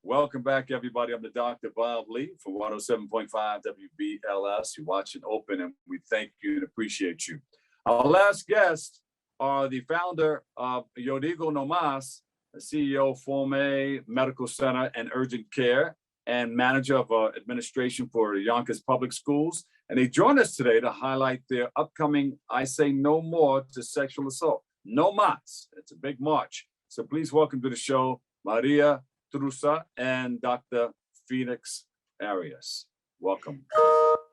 Welcome back, everybody. I'm the Dr. Bob Lee from 107.5 WBLS. You're watching Open, and we thank you and appreciate you. Our last guests are the founder of Yo Digo No Mas, the CEO of Forme Medical Center and Urgent Care, and manager of administration for Yonkers Public Schools. And they join us today to highlight their upcoming I Say No More to Sexual Assault. No Mas. It's a big march. So please welcome to the show, Maria Trusa and Dr. Fenix Arias. Welcome.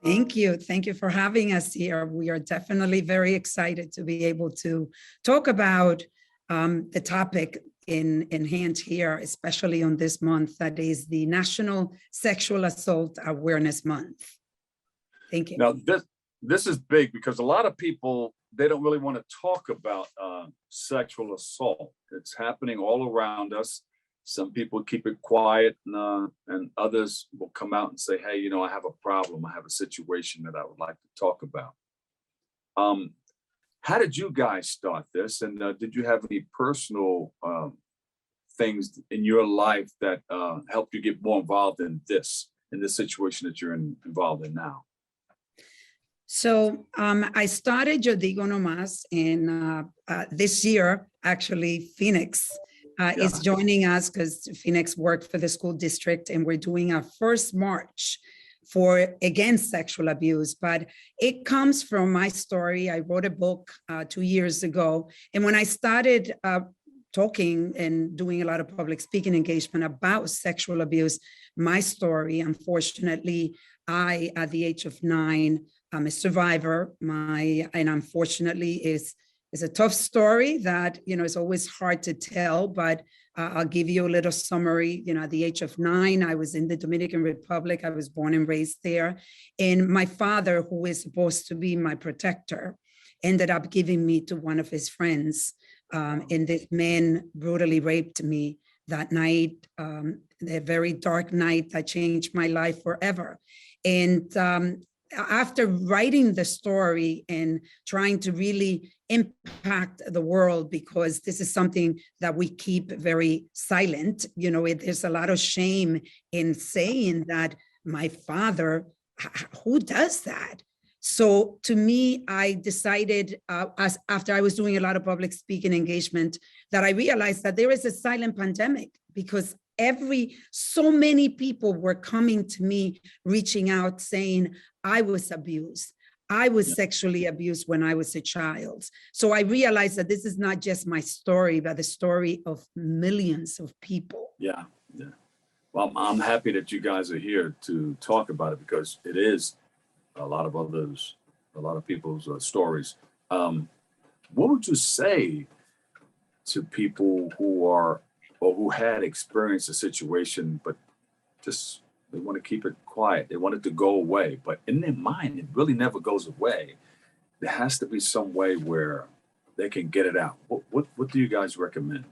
Thank you. Thank you for having us here. We are definitely very excited to be able to talk about the topic in hand here, especially on this month that is the National Sexual Assault Awareness Month. Thank you. Now, this is big because a lot of people, they don't really want to talk about sexual assault. It's happening all around us. Some people keep it quiet, and others will come out and say, hey, you know, I have a problem. I have a situation that I would like to talk about. How did you guys start this? And did you have any personal things in your life that helped you get more involved in this situation that you're involved in now? So I started Yo Digo No Mas in this year. Actually, Fenix is joining us because Fenix worked for the school district, and we're doing our first march against sexual abuse. But it comes from my story. I wrote a book 2 years ago, and when I started talking and doing a lot of public speaking engagement about sexual abuse, my story, unfortunately, I, at the age of 9, I'm a survivor. And unfortunately, is a tough story that, you know, it's always hard to tell, but I'll give you a little summary. You know, at the age of 9, I was in the Dominican Republic. I was born and raised there. And my father, who is supposed to be my protector, ended up giving me to one of his friends. And this man brutally raped me that night, a very dark night that changed my life forever. And after writing the story and trying to really impact the world, because this is something that we keep very silent, you know, there's a lot of shame in saying that my father, who does that? So to me, I decided after I was doing a lot of public speaking engagement that I realized that there is a silent pandemic, because so many people were coming to me, reaching out saying, I was abused. I was sexually abused when I was a child. So I realized that this is not just my story, but the story of millions of people. Yeah. Well, I'm happy that you guys are here to talk about it, because it is a lot of people's stories. What would you say to people who had experienced a situation, but just they want to keep it quiet? They want it to go away, but in their mind, it really never goes away. There has to be some way where they can get it out. What do you guys recommend?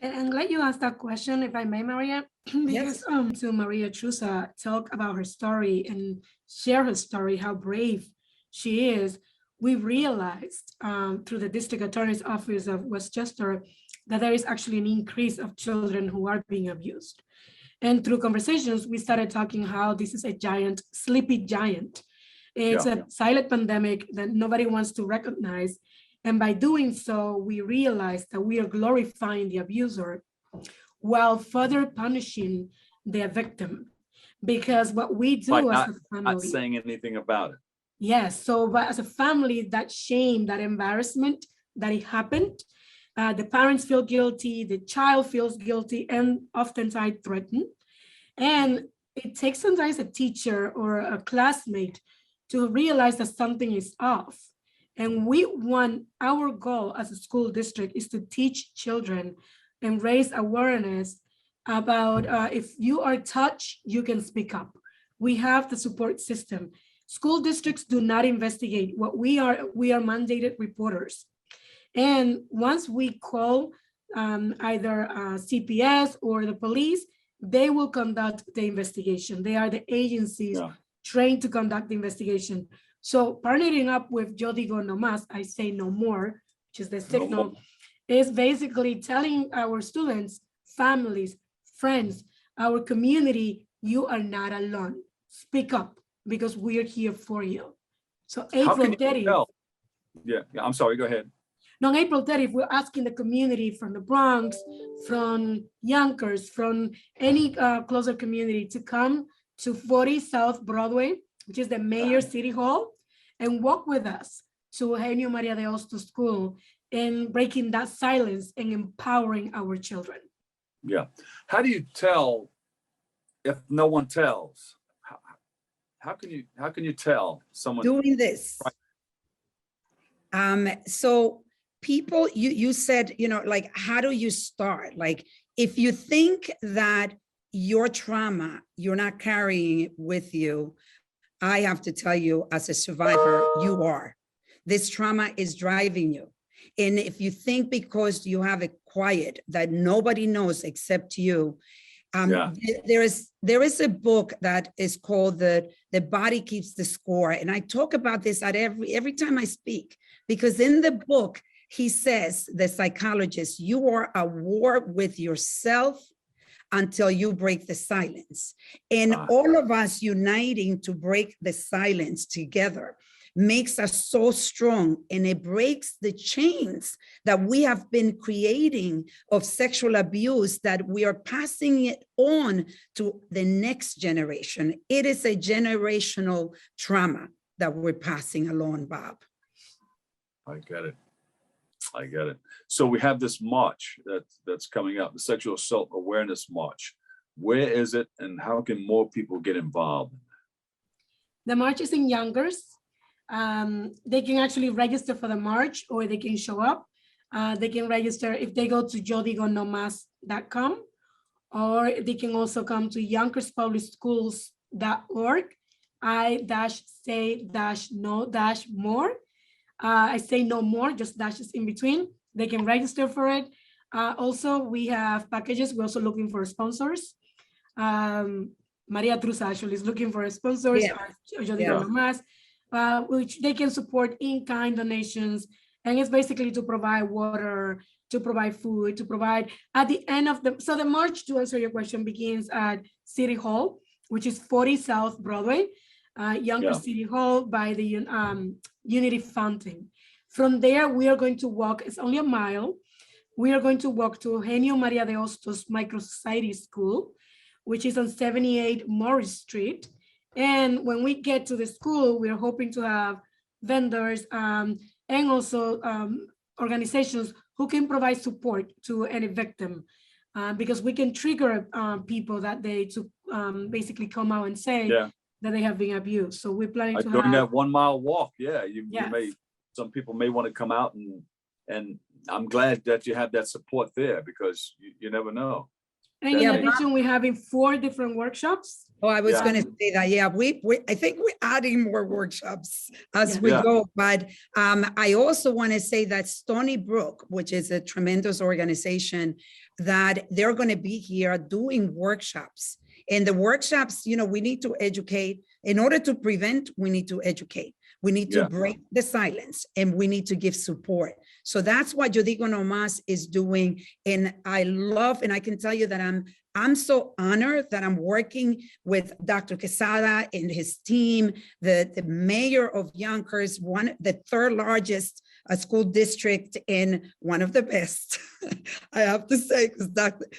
And I'm glad you asked that question, if I may, Maria, because to Maria Trusa talk about her story and share her story, how brave she is. We realized through the district attorney's office of Westchester that there is actually an increase of children who are being abused. And through conversations, we started talking how this is a giant, sleepy giant. It's a silent pandemic that nobody wants to recognize. And by doing so, we realized that we are glorifying the abuser while further punishing the victim. Because what we do as a family— not saying anything about it. Yes, so but as a family, that shame, that embarrassment that it happened, the parents feel guilty, the child feels guilty, and oftentimes threatened. And it takes sometimes a teacher or a classmate to realize that something is off. And our goal as a school district is to teach children and raise awareness about if you are touched, you can speak up. We have the support system. School districts do not investigate. What we are mandated reporters. And once we call either CPS or the police, they will conduct the investigation. They are the agencies trained to conduct the investigation. So partnering up with Yo Digo No Mas, I Say No More, which is the signal, is basically telling our students, families, friends our community, you are not alone. Speak up because we are here for you. So How April can you 30th, tell? Yeah, I'm sorry, go ahead. on April 30th, we're asking the community from the Bronx, from Yonkers, from any closer community to come to 40 South Broadway, which is the Mayor City Hall, and walk with us to Eugenio Maria de Hostos School in breaking that silence and empowering our children. Yeah. How do you tell if no one tells? How can you tell someone Doing this. So people, you said, like, how do you start? Like, if you think that your trauma, you're not carrying it with you, I have to tell you, as a survivor, you are. This trauma is driving you. And if you think because you have it quiet that nobody knows except you, there is a book that is called The Body Keeps the Score. And I talk about this at every time I speak, because in the book, he says, the psychologist, you are at war with yourself until you break the silence. And all of us uniting to break the silence together makes us so strong, and it breaks the chains that we have been creating of sexual abuse, that we are passing it on to the next generation. It is a generational trauma that we're passing along, Bob. I get it. So we have this march that's coming up, the Sexual Assault Awareness March. Where is it, and how can more people get involved? The march is in Yonkers. They can actually register for the march, or they can show up. They can register if they go to yodigonomas.com, or they can also come to yonkerspublicschools.org. I-say-no-more. I say no more, just dashes in between. They can register for it. Also, we have packages. We're also looking for sponsors. Maria Trusa actually is looking for sponsors. Yo Digo Nomás, which they can support in-kind donations. And it's basically to provide water, to provide food, to provide at the end of so the march, to answer your question, begins at City Hall, which is 40 South Broadway, Yonkers City Hall by the Unity Fountain. From there, we are going to walk, it's only a mile. We are going to walk to Eugenio Maria de Hostos Micro Society School, which is on 78 Morris Street. And when we get to the school, we are hoping to have vendors and also organizations who can provide support to any victim, because we can trigger people that day to basically come out and say that they have been abused. So we're planning to during have that 1 mile walk. Some people may want to come out, and I'm glad that you have that support there, because you never know. And in addition, we're having 4 different workshops. Oh, I was going to say that. Yeah, I think we're adding more workshops as we go. But I also want to say that Stony Brook, which is a tremendous organization, that they're going to be here doing workshops. And the workshops, we need to educate. In order to prevent, we need to educate. We need to break the silence, and we need to give support. So that's what Yo Digo No Más is doing. And I love, and I can tell you that I'm so honored that I'm working with Dr. Quesada and his team, the mayor of Yonkers, the 3rd largest school district in one of the best, I have to say, because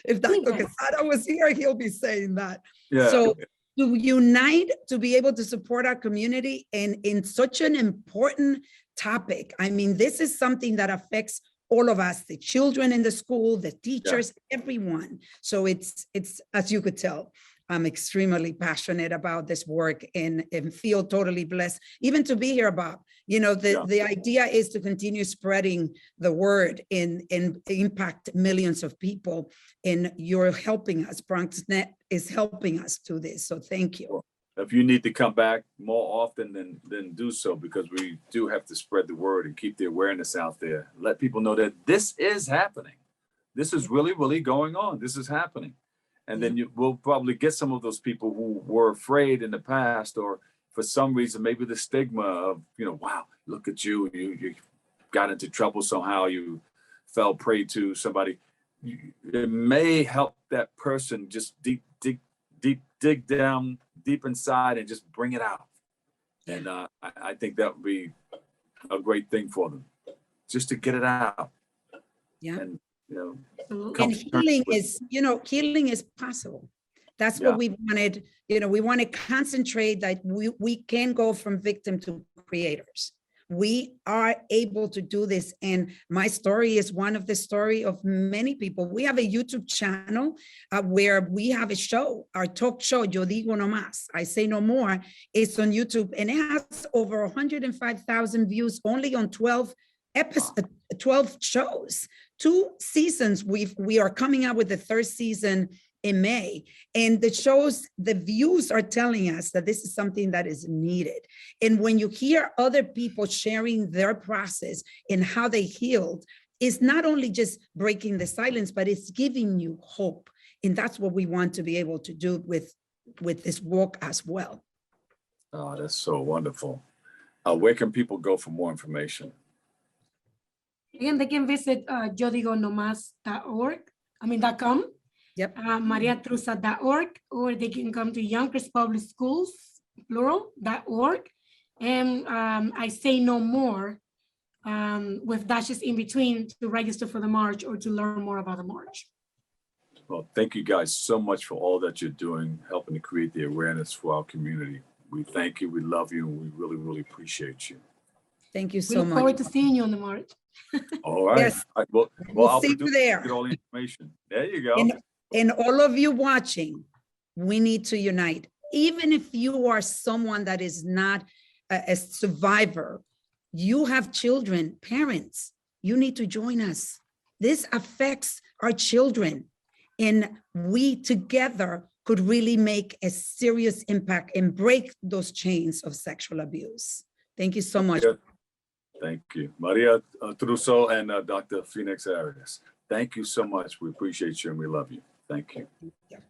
if Dr. Quesada was here, he'll be saying that. So to unite, to be able to support our community in such an important topic. I mean, this is something that affects all of us, the children in the school, the teachers, everyone. So it's, as you could tell, I'm extremely passionate about this work and feel totally blessed, even to be here, Bob. The idea is to continue spreading the word and impact millions of people. And you're helping us. BronxNet is helping us do this. So thank you. If you need to come back more often, then do so, because we do have to spread the word and keep the awareness out there. Let people know that this is happening. This is really, really going on. This is happening. And then we'll probably get some of those people who were afraid in the past, or for some reason, maybe the stigma of, wow, look at you, you got into trouble somehow, you fell prey to somebody. it may help that person just dig down deep inside and just bring it out. And I think that would be a great thing for them, just to get it out. Yeah. And, And healing is possible. That's what we wanted. We want to concentrate that we can go from victim to creators. We are able to do this. And my story is one of the story of many people. We have a YouTube channel where we have a show, our talk show, Yo Digo No Más, I Say No More. It's on YouTube and it has over 105,000 views only on 12 episodes, 12 shows, 2 seasons. We are coming out with the 3rd season in May, and the views are telling us that this is something that is needed. And when you hear other people sharing their process and how they healed, it's not only just breaking the silence, but it's giving you hope. And that's what we want to be able to do with this walk as well. Oh, that's so wonderful. Where can people go for more information? Again, they can visit yodigonomas.com. Yep. mariatrusa.org, or they can come to Yonkers Public Schools, plural.org. And I Say No More with dashes in between to register for the march or to learn more about the march. Well, thank you guys so much for all that you're doing, helping to create the awareness for our community. We thank you, we love you, and we really, really appreciate you. Thank you We so look much. forward to seeing you on the march. All right. Yes. Well, We'll I'll see you there. get all the information. There you go. And all of you watching, we need to unite. Even if you are someone that is not a survivor, you have children, parents, you need to join us. This affects our children, and we together could really make a serious impact and break those chains of sexual abuse. Thank you so much. Thank you. Maria Trusa and Dr. Fenix Arias. Thank you so much. We appreciate you and we love you. Thank you. Yeah.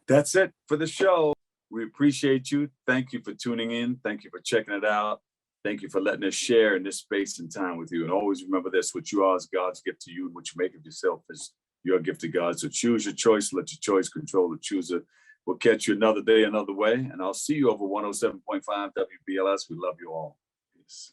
That's it for the show. We appreciate you. Thank you for tuning in. Thank you for checking it out. Thank you for letting us share in this space and time with you. And always remember this, what you are is God's gift to you, and what you make of yourself is your gift to God. So choose your choice, let your choice control the chooser. We'll catch you another day, another way. And I'll see you over 107.5 WBLS. We love you all. Peace.